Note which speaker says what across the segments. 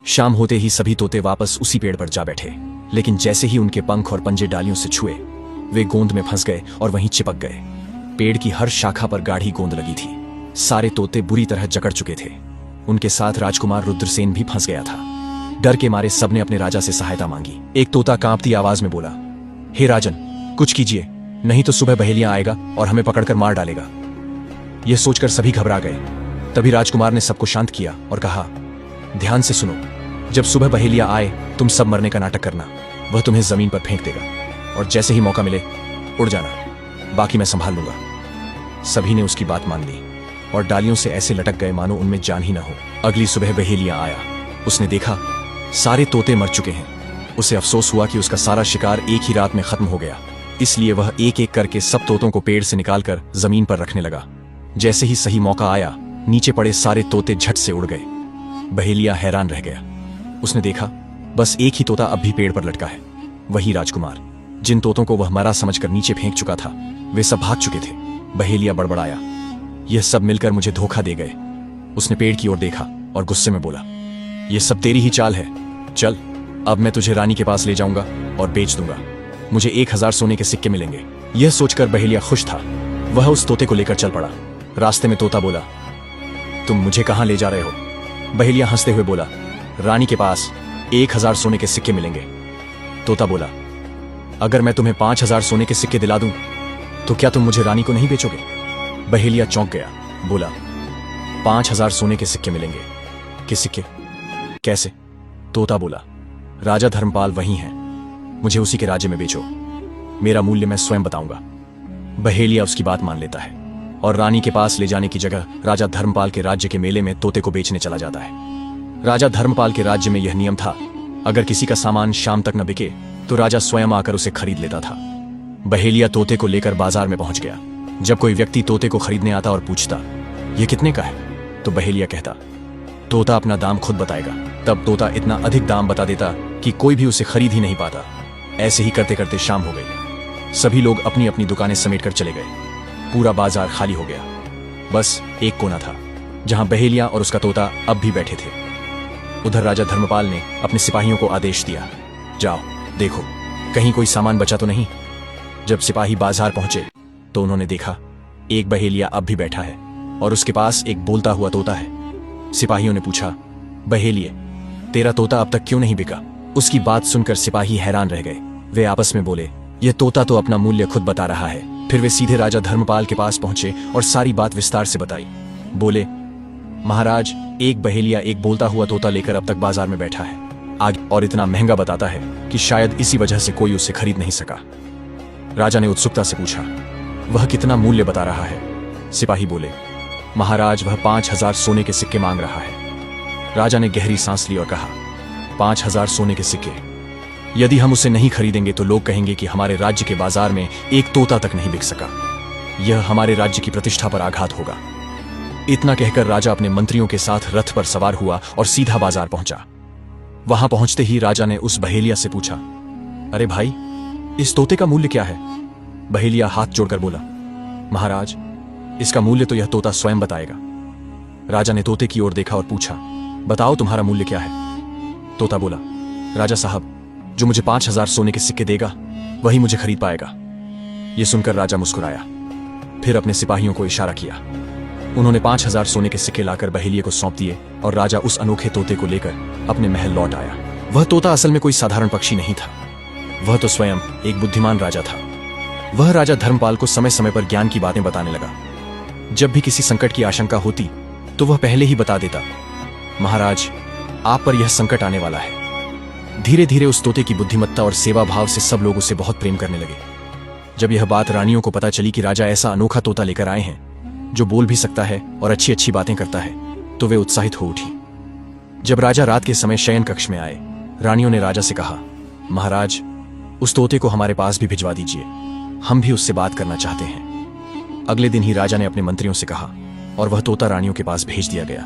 Speaker 1: शाम होते ही सभी तोते वापस उसी पेड़ पर जा बैठे, लेकिन जैसे ही उनके पंख और पंजे डालियों से छुए वे गोंद में फंस गए और वहीं चिपक गए। पेड़ की हर शाखा पर गाढ़ी गोंद लगी थी। सारे तोते बुरी तरह जकड़ चुके थे। उनके साथ राजकुमार रुद्रसेन भी फंस गया था। डर के मारे सबने अपने राजा से सहायता मांगी। एक तोता कांपती आवाज में बोला, हे राजन, कुछ कीजिए, नहीं तो सुबह बहेलिया आएगा और हमें पकड़कर मार डालेगा। यह सोचकर सभी घबरा गए। तभी राजकुमार ने सबको शांत किया और कहा, ध्यान से सुनो, जब सुबह बहेलिया आए तुम सब मरने का नाटक करना। वह तुम्हें जमीन पर फेंक देगा और जैसे ही मौका मिले उड़ जाना, बाकी मैं संभाल लूंगा। सभी ने उसकी बात मान ली और डालियों से ऐसे लटक गए मानो उनमें जान ही न हो। अगली सुबह बहेलिया आया। उसने देखा सारे तोते मर चुके हैं। उसे अफसोस हुआ कि उसका सारा शिकार एक ही रात में खत्म हो गया। इसलिए वह एक एक करके सब तोतों को पेड़ से निकालकर जमीन पर रखने लगा। जैसे ही सही मौका आया, नीचे पड़े सारे तोते झट से उड़ गए। बहेलिया हैरान रह गया। उसने देखा बस एक ही तोता अब भी पेड़ पर लटका है, वही राजकुमार। जिन तोतों को वह मरा समझकर नीचे फेंक चुका था वे सब भाग चुके थे। बहेलिया बड़बड़ाया, यह सब मिलकर मुझे धोखा दे गए। उसने पेड़ की ओर देखा और गुस्से में बोला, यह सब तेरी ही चाल है। चल, अब मैं तुझे रानी के पास ले जाऊंगा और बेच दूंगा। मुझे 1000 सोने के सिक्के मिलेंगे। यह सोचकर बहेलिया खुश था। वह उस तोते को लेकर चल पड़ा। रास्ते में तोता बोला, तुम मुझे कहां ले जा रहे हो? बहेलिया हंसते हुए बोला, रानी के पास 1000 सोने के सिक्के मिलेंगे। तोता बोला, अगर मैं तुम्हें 5000 सोने के सिक्के दिला दूं तो क्या तुम मुझे रानी को नहीं बेचोगे? बहेलिया चौंक गया, बोला, 5000 सोने के सिक्के मिलेंगे? किस सिक्के? कैसे? तोता बोला, राजा धर्मपाल वही हैं, मुझे उसी के राज्य में बेचो। मेरा मूल्य मैं स्वयं बताऊंगा। बहेलिया उसकी बात मान लेता है और रानी के पास ले जाने की जगह राजा धर्मपाल के राज्य के मेले में तोते को बेचने चला जाता है। राजा धर्मपाल के राज्य में यह नियम था, अगर किसी का सामान शाम तक न बिके तो राजा स्वयं आकर उसे खरीद लेता था। बहेलिया तोते को लेकर बाजार में पहुंच गया। जब कोई व्यक्ति तोते को खरीदने आता और पूछता, यह कितने का है, तो बहेलिया कहता, तोता अपना दाम खुद बताएगा। तब तोता इतना अधिक दाम बता देता कि कोई भी उसे खरीद ही नहीं पाता। ऐसे ही करते करते शाम हो गई। सभी लोग अपनी अपनी दुकानें समेटकर चले गए। पूरा बाजार खाली हो गया। बस एक कोना था जहां बहेलिया और उसका तोता अब भी बैठे थे। उधर राजा धर्मपाल ने अपने सिपाहियों को आदेश दिया, जाओ देखो कहीं कोई सामान बचा तो नहीं। जब सिपाही बाजार पहुंचे तो उन्होंने देखा एक बहेलिया अब भी बैठा है और उसके पास एक बोलता हुआ तोता है। सिपाहियों ने पूछा, बहेलिए, तेरा तोता अब तक क्यों नहीं बिका? उसकी बात सुनकर सिपाही हैरान रह गए। वे आपस में बोले, यह तोता तो अपना मूल्य खुद बता रहा है। फिर वे सीधे राजा धर्मपाल के पास पहुंचे और सारी बात विस्तार से बताई। बोले, महाराज, एक बहेलिया एक बोलता हुआ तोता लेकर अब तक बाजार में बैठा है आगे, और इतना महंगा बताता है कि शायद इसी वजह से कोई उसे खरीद नहीं सका। राजा ने उत्सुकता से पूछा, वह कितना मूल्य बता रहा है? सिपाही बोले, महाराज, वह 5000 सोने के सिक्के मांग रहा है। राजा ने गहरी सांस ली और कहा, 5000 सोने के सिक्के? यदि हम उसे नहीं खरीदेंगे तो लोग कहेंगे कि हमारे राज्य के बाजार में एक तोता तक नहीं बिक सका। यह हमारे राज्य की प्रतिष्ठा पर आघात होगा। इतना कहकर राजा अपने मंत्रियों के साथ रथ पर सवार हुआ और सीधा बाजार पहुंचा। वहां पहुंचते ही राजा ने उस बहेलिया से पूछा, अरे भाई, इस तोते का मूल्य क्या है? बहेलिया हाथ जोड़कर बोला, महाराज, इसका मूल्य तो यह तोता स्वयं बताएगा। राजा ने तोते की ओर देखा और पूछा, बताओ तुम्हारा मूल्य क्या है? तोता बोला, राजा साहब, जो मुझे 5000 सोने के सिक्के देगा वही मुझे खरीद पाएगा। यह सुनकर राजा मुस्कुराया, फिर अपने सिपाहियों को इशारा किया। उन्होंने 5000 सोने के सिक्के लाकर बहेलिये को सौंप दिए और राजा उस अनोखे तोते को लेकर अपने महल लौट आया। वह तोता असल में कोई साधारण पक्षी नहीं था। वह तो स्वयं एक बुद्धिमान राजा था। वह राजा धर्मपाल को समय समय पर ज्ञान की बातें बताने लगा। जब भी किसी संकट की आशंका होती तो वह पहले ही बता देता, महाराज, आप पर यह संकट आने वाला है। धीरे धीरे उस तोते की बुद्धिमत्ता और सेवा भाव से सब लोग उसे बहुत प्रेम करने लगे। जब यह बात रानियों को पता चली कि राजा ऐसा अनोखा तोता लेकर आए हैं जो बोल भी सकता है और अच्छी अच्छी बातें करता है, तो वे उत्साहित हो उठी। जब राजा रात के समय शयन कक्ष में आए, रानियों ने राजा से कहा, महाराज, उस तोते को हमारे पास भी भिजवा दीजिए, हम भी उससे बात करना चाहते हैं। अगले दिन ही राजा ने अपने मंत्रियों से कहा और वह तोता रानियों के पास भेज दिया गया।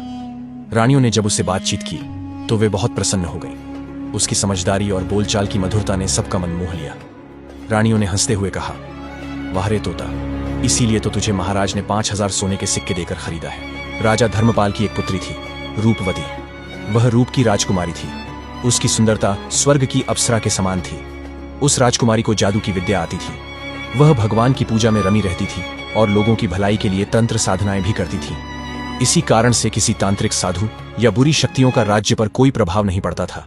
Speaker 1: रानियों ने जब उससे बातचीत की तो वे बहुत प्रसन्न हो गई। उसकी समझदारी और बोलचाल की मधुरता ने सबका मन मोह लिया। रानियों ने हंसते हुए कहा, वाह रे तोता, इसीलिए तो तुझे महाराज ने 5000 सोने के सिक्के देकर खरीदा है। राजा धर्मपाल की एक पुत्री थी, रूपवती। वह रूप की राजकुमारी थी। उसकी सुंदरता स्वर्ग की अप्सरा के समान थी। उस राजकुमारी को जादू की विद्या आती थी। वह भगवान की पूजा में रमी रहती थी और लोगों की भलाई के लिए तंत्र साधनाएं भी करती थी। इसी कारण से किसी तांत्रिक साधु या बुरी शक्तियों का राज्य पर कोई प्रभाव नहीं पड़ता था।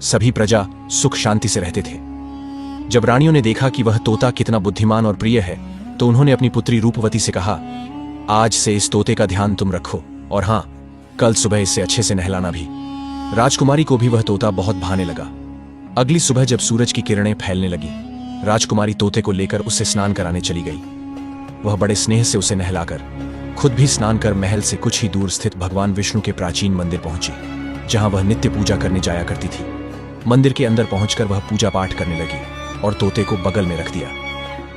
Speaker 1: सभी प्रजा सुख शांति से रहते थे। जब रानियों ने देखा कि वह तोता कितना बुद्धिमान और प्रिय है, तो उन्होंने अपनी पुत्री रूपवती से कहा, आज से इस तोते का ध्यान तुम रखो, और हां, कल सुबह इसे अच्छे से नहलाना भी। राजकुमारी को भी वह तोता बहुत भाने लगा। अगली सुबह जब सूरज की किरणें फैलने लगी, राजकुमारी तोते को लेकर उसे स्नान कराने चली गई। वह बड़े स्नेह से उसे नहलाकर खुद भी स्नान कर महल से कुछ ही दूर स्थित भगवान विष्णु के प्राचीन मंदिर पहुंची, जहां वह नित्य पूजा करने जाया करती थी। मंदिर के अंदर पहुंचकर वह पूजा पाठ करने लगी और तोते को बगल में रख दिया।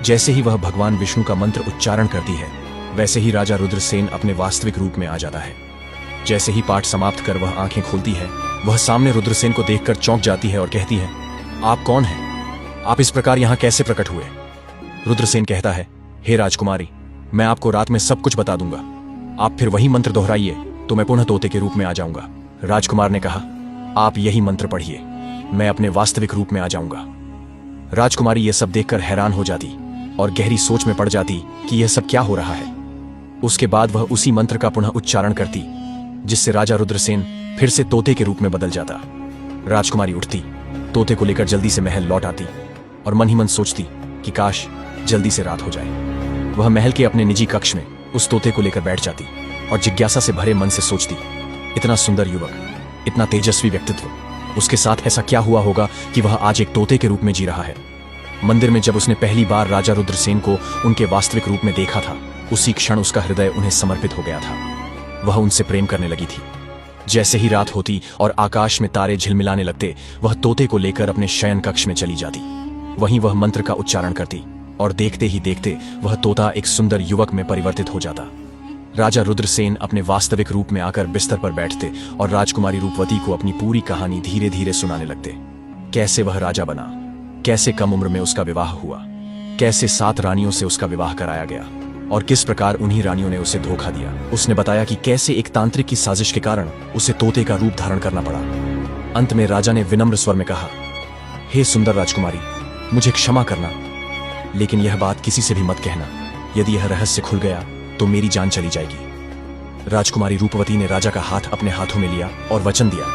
Speaker 1: जैसे ही वह भगवान विष्णु का मंत्र उच्चारण करती है, वैसे ही राजा रुद्रसेन अपने वास्तविक रूप में आ जाता है। जैसे ही पाठ समाप्त कर वह आंखें खोलती है, वह सामने रुद्रसेन को देखकर चौंक जाती है और कहती है, आप कौन हैं? आप इस प्रकार यहां कैसे प्रकट हुए? रुद्रसेन कहता है, हे राजकुमारी, मैं आपको रात में सब कुछ बता दूंगा। आप फिर वही मंत्र दोहराइए तो मैं पुनः तोते के रूप में आ जाऊंगा। राजकुमार ने कहा, आप यही मंत्र पढ़िए, मैं अपने वास्तविक रूप में आ जाऊंगा। राजकुमारी यह सब देखकर हैरान हो जाती और गहरी सोच में पड़ जाती कि यह सब क्या हो रहा है। उसके बाद वह उसी मंत्र का पुनः उच्चारण करती, जिससे राजा रुद्रसेन फिर से तोते के रूप में बदल जाता। राजकुमारी उठती, तोते को लेकर जल्दी से महल लौट आती और मन ही मन सोचती कि काश जल्दी से रात हो जाए। वह महल के अपने निजी कक्ष में उस तोते को लेकर बैठ जाती और जिज्ञासा से भरे मन से सोचती, इतना सुंदर युवक, इतना तेजस्वी व्यक्तित्व, उसके साथ ऐसा क्या हुआ होगा कि वह आज एक तोते के रूप में जी रहा है। मंदिर में जब उसने पहली बार राजा रुद्रसेन को उनके वास्तविक रूप में देखा था, उसी क्षण उसका हृदय उन्हें समर्पित हो गया था। वह उनसे प्रेम करने लगी थी। जैसे ही रात होती और आकाश में तारे झिलमिलाने लगते, वह तोते को लेकर अपने शयन कक्ष में चली जाती। वहीं वह मंत्र का उच्चारण करती और देखते ही देखते वह तोता एक सुंदर युवक में परिवर्तित हो जाता। राजा रुद्रसेन अपने वास्तविक रूप में आकर बिस्तर पर बैठते और राजकुमारी रूपवती को अपनी पूरी कहानी धीरे धीरे सुनाने लगते। कैसे वह राजा बना, कैसे कम उम्र में उसका विवाह हुआ, कैसे 7 रानियों से उसका विवाह कराया गया और किस प्रकार उन्हीं रानियों ने उसे धोखा दिया। उसने बताया कि कैसे एक तांत्रिक की साजिश के कारण उसे तोते का रूप धारण करना पड़ा। अंत में राजा ने विनम्र स्वर में कहा, हे सुंदर राजकुमारी, मुझे क्षमा करना, लेकिन यह बात किसी से भी मत कहना। यदि यह रहस्य खुल गया तो मेरी जान चली जाएगी। राजकुमारी रूपवती ने राजा का हाथ अपने हाथों में लिया और वचन दिया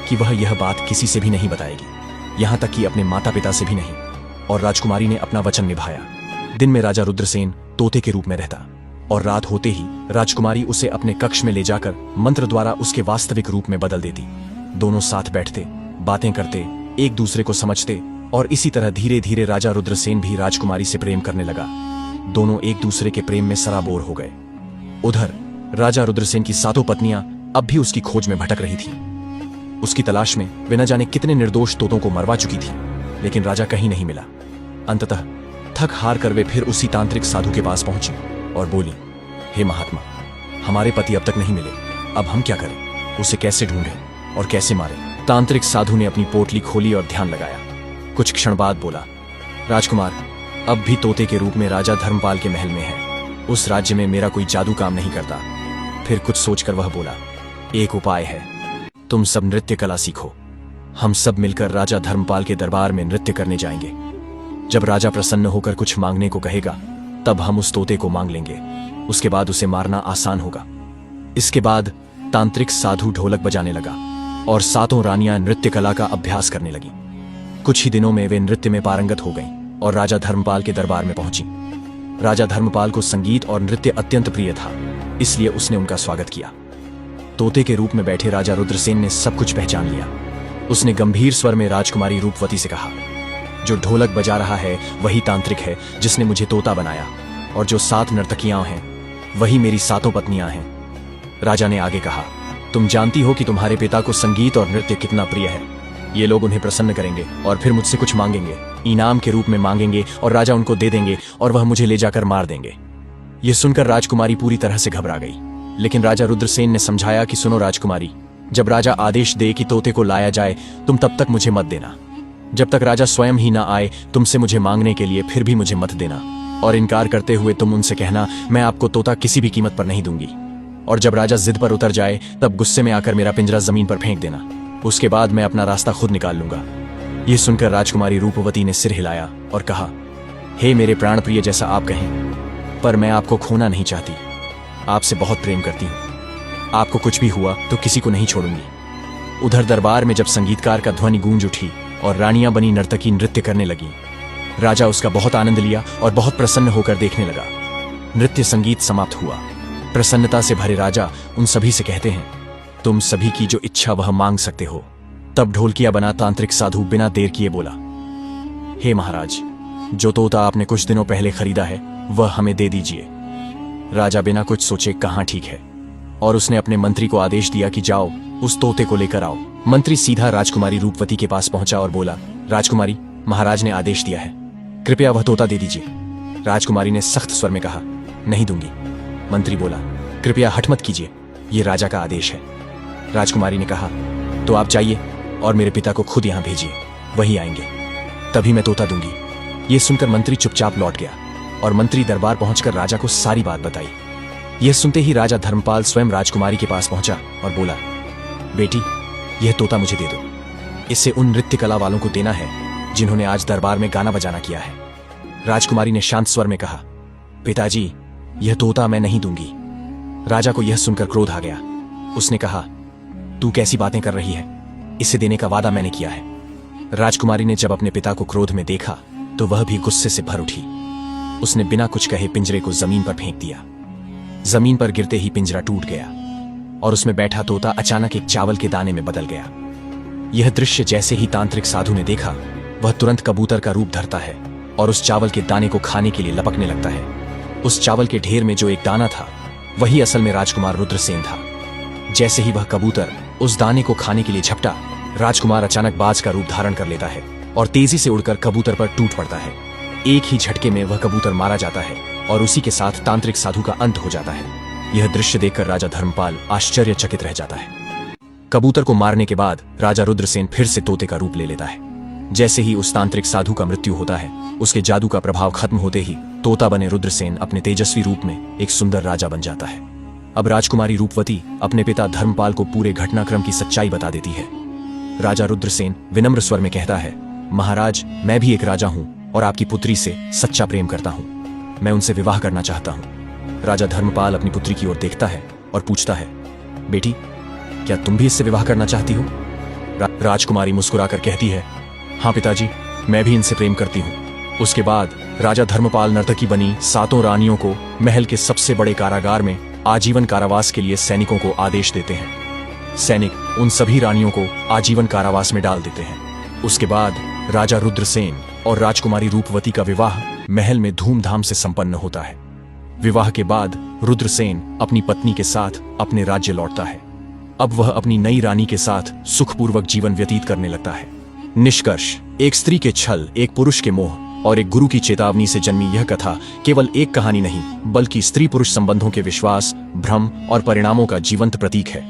Speaker 1: कि वह यह बात किसी से भी नहीं बताएगी, यहां तक कि अपने माता पिता से भी नहीं। और राजकुमारी ने अपना वचन निभाया। दिन में राजा रुद्रसेन तोते के रूप में रहता और रात होते ही राजकुमारी उसे अपने कक्ष में ले जाकर मंत्र द्वारा उसके वास्तविक रूप में बदल देती। दोनों साथ बैठते, बातें करते, एक दूसरे को समझते और इसी तरह धीरे धीरे राजा रुद्रसेन भी राजकुमारी से प्रेम करने लगा। दोनों एक दूसरे के प्रेम में सराबोर हो गए। उधर राजा रुद्रसेन की 7 पत्नियां अब भी उसकी खोज में भटक रही थीं। उसकी तलाश में वे न जाने कितने निर्दोष तोतों को मरवा चुकी थी, लेकिन राजा कहीं नहीं मिला। अंततः थक हार कर वे फिर उसी तांत्रिक साधु के पास पहुंची और बोली, हे महात्मा, हमारे पति अब तक नहीं मिले, अब हम क्या करें? उसे कैसे ढूंढें और कैसे मारें? तांत्रिक साधु ने अपनी पोटली खोली और ध्यान लगाया। कुछ क्षण बाद बोला, राजकुमार, अब भी तोते के रूप में राजा धर्मपाल के महल में है। उस राज्य में मेरा कोई जादू काम नहीं करता। फिर कुछ सोचकर वह बोला, एक उपाय है, तुम सब नृत्य कला सीखो। हम सब मिलकर राजा धर्मपाल के दरबार में नृत्य करने जाएंगे। जब राजा प्रसन्न होकर कुछ मांगने को कहेगा, तब हम उस तोते को मांग लेंगे। उसके बाद उसे मारना आसान होगा। इसके बाद तांत्रिक साधु ढोलक बजाने लगा और 7 रानियां नृत्य कला का अभ्यास करने लगी। कुछ ही दिनों में वे नृत्य में पारंगत हो गईं और राजा धर्मपाल के दरबार में पहुंची। राजा धर्मपाल को संगीत और नृत्य अत्यंत प्रिय था, इसलिए उसने उनका स्वागत किया। तोते के रूप में बैठे राजा रुद्रसेन ने सब कुछ पहचान लिया। उसने गंभीर स्वर में राजकुमारी रूपवती से कहा, जो ढोलक बजा रहा है वही तांत्रिक है जिसने मुझे तोता बनाया, और जो 7 नर्तकियां हैं वही मेरी 7 पत्नियां हैं। राजा ने आगे कहा, तुम जानती हो कि तुम्हारे पिता को संगीत और नृत्य कितना प्रिय है। ये लोग उन्हें प्रसन्न करेंगे और फिर मुझसे कुछ मांगेंगे, इनाम के रूप में मांगेंगे, और राजा उनको दे देंगे और वह मुझे ले जाकर मार देंगे। यह सुनकर राजकुमारी पूरी तरह से घबरा गई, लेकिन राजा रुद्रसेन ने समझाया कि सुनो राजकुमारी, जब राजा आदेश दे कि तोते को लाया जाए, तुम तब तक मुझे मत देना। जब तक राजा स्वयं ही ना आए तुमसे मुझे मांगने के लिए, फिर भी मुझे मत देना, और इनकार करते हुए तुम उनसे कहना, मैं आपको तोता किसी भी कीमत पर नहीं दूंगी। और जब राजा जिद पर उतर जाए तब गुस्से में आकर मेरा पिंजरा जमीन पर फेंक देना। उसके बाद मैं अपना रास्ता खुद निकाल लूंगा। यह सुनकर राजकुमारी रूपवती ने सिर हिलाया और कहा, हे मेरे प्राण प्रिय, जैसा आप कहें, पर मैं आपको खोना नहीं चाहती। आपसे बहुत प्रेम करती हूं। आपको कुछ भी हुआ तो किसी को नहीं छोड़ूंगी। उधर दरबार में जब संगीतकार का ध्वनि गूंज उठी और रानियां बनी नर्तकी नृत्य करने लगी, राजा उसका बहुत आनंद लिया और बहुत प्रसन्न होकर देखने लगा। नृत्य संगीत समाप्त हुआ। प्रसन्नता से भरे राजा उन सभी से कहते हैं, तुम सभी की जो इच्छा वह मांग सकते हो। तब ढोलकिया बना तांत्रिक साधु बिना देर किए बोला, हे महाराज, जो तोता आपने कुछ दिनों पहले खरीदा है वह हमें दे दीजिए। राजा बिना कुछ सोचे कहाँ ठीक है, और उसने अपने मंत्री को आदेश दिया कि जाओ उस तोते को लेकर आओ। मंत्री सीधा राजकुमारी रूपवती के पास पहुंचा और बोला, राजकुमारी, महाराज ने आदेश दिया है, कृपया वह तोता दे दीजिए। राजकुमारी ने सख्त स्वर में कहा, नहीं दूंगी। मंत्री बोला, कृपया हठ मत कीजिए, ये राजा का आदेश है। राजकुमारी ने कहा, तो आप जाइए और मेरे पिता को खुद यहां भेजिए, वही आएंगे, तभी मैं तोता दूंगी। यह सुनकर मंत्री चुपचाप लौट गया और मंत्री दरबार पहुंचकर राजा को सारी बात बताई। यह सुनते ही राजा धर्मपाल स्वयं राजकुमारी के पास पहुंचा और बोला, बेटी, यह तोता मुझे दे दो। इसे उन नृत्य कला वालों को देना है जिन्होंने आज दरबार में गाना बजाना किया है। राजकुमारी ने शांत स्वर में कहा, पिताजी, यह तोता मैं नहीं दूंगी। राजा को यह सुनकर क्रोध आ गया। उसने कहा, तू कैसी बातें कर रही है? इसे देने का वादा मैंने किया है। राजकुमारी ने जब अपने पिता को क्रोध में देखा तो वह भी गुस्से से भर उठी। उसने बिना कुछ कहे पिंजरे को जमीन पर फेंक दिया। जमीन पर गिरते ही पिंजरा टूट गया और उसमें बैठा तोता अचानक एक चावल के दाने में बदल गया। यह दृश्य जैसे ही तांत्रिक साधु ने देखा, वह तुरंत कबूतर का रूप धरता है और उस चावल के दाने को खाने के लिए लपकने लगता है। उस चावल के ढेर में जो एक दाना था वही असल में राजकुमार रुद्रसेन था। जैसे ही वह कबूतर उस दाने को खाने के लिए झपटा, राजकुमार अचानक बाज का रूप धारण कर लेता है और तेजी से उड़कर कबूतर पर टूट पड़ता है। एक ही झटके में वह कबूतर मारा जाता है और उसी के साथ तांत्रिक साधु का अंत हो जाता है। यह दृश्य देखकर राजा धर्मपाल आश्चर्यचकित रह जाता है। कबूतर को मारने के बाद राजा रुद्रसेन फिर से तोते का रूप ले लेता है। जैसे ही उस तांत्रिक साधु का मृत्यु होता है, उसके जादू का प्रभाव खत्म होते ही तोता बने रुद्रसेन अपने तेजस्वी रूप में एक सुंदर राजा बन जाता है। अब राजकुमारी रूपवती अपने पिता धर्मपाल को पूरे घटनाक्रम की सच्चाई बता देती है। राजा रुद्रसेन विनम्र स्वर में कहता है, महाराज, मैं भी एक राजा हूं और आपकी पुत्री से सच्चा प्रेम करता हूं। मैं उनसे विवाह करना चाहता हूं। राजा धर्मपाल अपनी पुत्री की ओर देखता है और पूछता है, बेटी, क्या तुम भी इससे विवाह करना चाहती हो? राजकुमारी मुस्कुराकर कहती है, हाँ पिताजी, मैं भी इनसे प्रेम करती हूँ। उसके बाद राजा धर्मपाल नर्तकी बनी 7 रानियों को महल के सबसे बड़े कारागार में आजीवन कारावास के लिए सैनिकों को आदेश देते हैं। सैनिक उन सभी रानियों को आजीवन कारावास में डाल देते हैं। उसके बाद राजा रुद्रसेन और राजकुमारी रूपवती का विवाह महल में धूमधाम से संपन्न होता है। विवाह के बाद रुद्रसेन अपनी पत्नी के साथ अपने राज्य लौटता है। अब वह अपनी नई रानी के साथ सुखपूर्वक जीवन व्यतीत करने लगता है। निष्कर्ष, एक स्त्री के छल, एक पुरुष के मोह और एक गुरु की चेतावनी से जन्मी यह कथा केवल एक कहानी नहीं, बल्कि स्त्री पुरुष संबंधों के विश्वास, भ्रम और परिणामों का जीवंत प्रतीक है।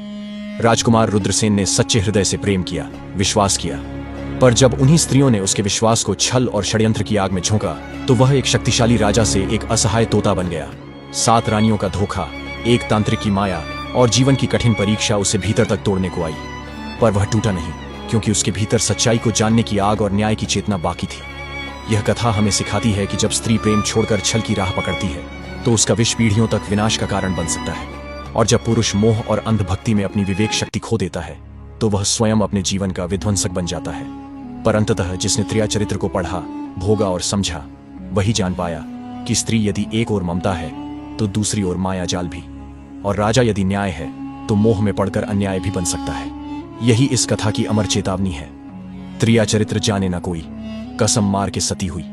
Speaker 1: राजकुमार रुद्रसेन ने सच्चे हृदय से प्रेम किया, विश्वास किया, पर जब उन्हीं स्त्रियों ने उसके विश्वास को छल और षड्यंत्र की आग में झोंका तो वह एक शक्तिशाली राजा से एक असहाय तोता बन गया। 7 रानियों का धोखा, एक तांत्रिक की माया और जीवन की कठिन परीक्षा उसे भीतर तक तोड़ने को आई, पर वह टूटा नहीं, क्योंकि उसके भीतर सच्चाई को जानने की आग और न्याय की चेतना बाकी थी। यह कथा हमें सिखाती है कि जब स्त्री प्रेम छोड़कर छल की राह पकड़ती है तो उसका विष पीढ़ियों तक विनाश का कारण बन सकता है, और जब पुरुष मोह और अंधभक्ति में अपनी विवेक शक्ति खो देता है तो वह स्वयं अपने जीवन का विध्वंसक बन जाता है। पर अंततः जिसने त्रिया चरित्र को पढ़ा, भोगा और समझा, वही जान पाया कि स्त्री यदि एक ओर ममता है तो दूसरी ओर माया जाल भी, और राजा यदि न्याय है तो मोह में पड़कर अन्याय भी बन सकता है। यही इस कथा की अमर चेतावनी है। त्रिया चरित्र जाने ना कोई, कसम मार के सती हुई।